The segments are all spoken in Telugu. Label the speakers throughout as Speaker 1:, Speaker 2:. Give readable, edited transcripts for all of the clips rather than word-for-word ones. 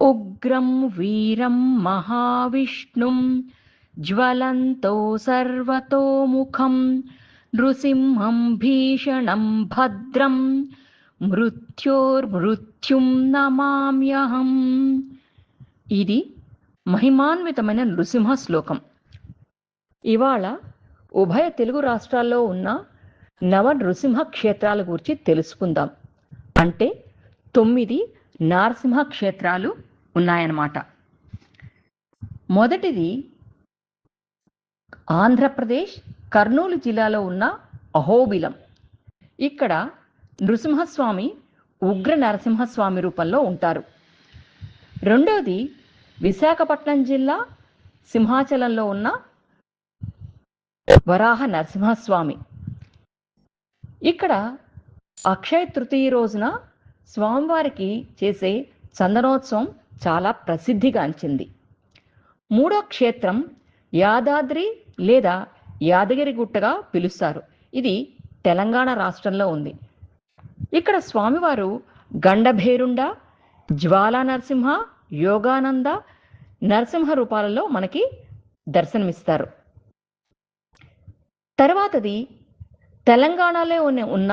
Speaker 1: ఉగ్రం వీరం మహావిష్ణుం జ్వలంతో సర్వతోముఖం నృసింహం భీషణం భద్రం మృత్యోర్మృత్యుం నమామ్యహం. ఇది మహిమాన్వితమైన నృసింహ శ్లోకం. ఇవాళ ఉభయ తెలుగు రాష్ట్రాల్లో ఉన్న నవ నృసింహ క్షేత్రాల గురించి తెలుసుకుందాం. అంటే 9 నారసింహ క్షేత్రాలు ఉన్నాయన్నమాట. మొదటిది ఆంధ్రప్రదేశ్ కర్నూలు జిల్లాలో ఉన్న అహోబిలం. ఇక్కడ నృసింహస్వామి ఉగ్ర నరసింహస్వామి రూపంలో ఉంటారు. రెండోది విశాఖపట్నం జిల్లా సింహాచలంలో ఉన్న వరాహ నరసింహస్వామి. ఇక్కడ అక్షయ తృతీయ రోజున స్వామివారికి చేసే చందనోత్సవం చాలా ప్రసిద్ధిగాంచింది. మూడో క్షేత్రం యాదాద్రి లేదా యాదగిరిగుట్టగా పిలుస్తారు. ఇది తెలంగాణ రాష్ట్రంలో ఉంది. ఇక్కడ స్వామివారు గండభేరుండ, జ్వాలా నరసింహ, యోగానంద నరసింహ రూపాలలో మనకి దర్శనమిస్తారు. తర్వాతది తెలంగాణలో ఉన్న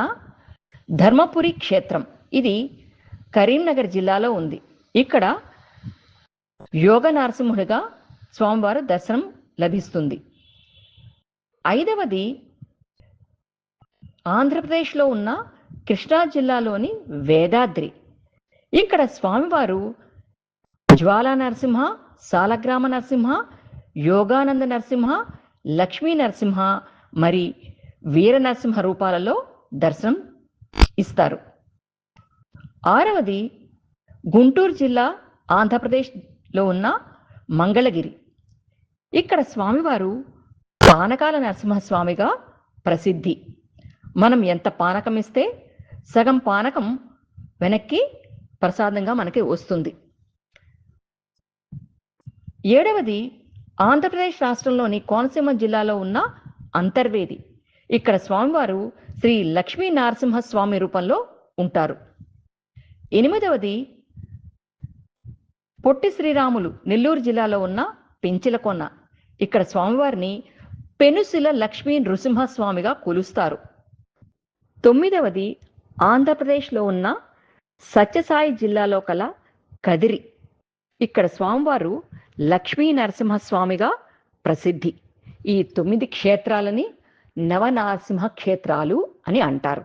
Speaker 1: ధర్మపురి క్షేత్రం. ఇది కరీంనగర్ జిల్లాలో ఉంది. ఇక్కడ యోగ నరసింహుడిగా స్వామివారు దర్శనం లభిస్తుంది. ఐదవది ఆంధ్రప్రదేశ్లో ఉన్న కృష్ణా జిల్లాలోని వేదాద్రి. ఇక్కడ స్వామివారు జ్వాలా నరసింహ, సాలగ్రామ నరసింహ, యోగానంద నరసింహ, లక్ష్మీ నరసింహ మరి వీర నరసింహ రూపాలలో దర్శనం ఇస్తారు. ఆరవది గుంటూరు జిల్లా ఆంధ్రప్రదేశ్లో ఉన్న మంగళగిరి. ఇక్కడ స్వామివారు పానకాల నరసింహస్వామిగా ప్రసిద్ధి. మనం ఎంత పానకం ఇస్తే సగం పానకం వెనక్కి ప్రసాదంగా మనకి వస్తుంది. ఏడవది ఆంధ్రప్రదేశ్ రాష్ట్రంలోని కోనసీమ జిల్లాలో ఉన్న అంతర్వేది. ఇక్కడ స్వామివారు శ్రీ లక్ష్మీ నరసింహస్వామి రూపంలో ఉంటారు. ఎనిమిదవది పొట్టి శ్రీరాములు నెల్లూరు జిల్లాలో ఉన్న పెంచిలకొన్న. ఇక్కడ స్వామివారిని పెనుసిల లక్ష్మీ నృసింహస్వామిగా కొలుస్తారు. తొమ్మిదవది ఆంధ్రప్రదేశ్లో ఉన్న సత్యసాయి జిల్లాలో కల కదిరి. ఇక్కడ స్వామివారు లక్ష్మీ నరసింహస్వామిగా ప్రసిద్ధి. ఈ 9 క్షేత్రాలని నవనరసింహ క్షేత్రాలు అని అంటారు.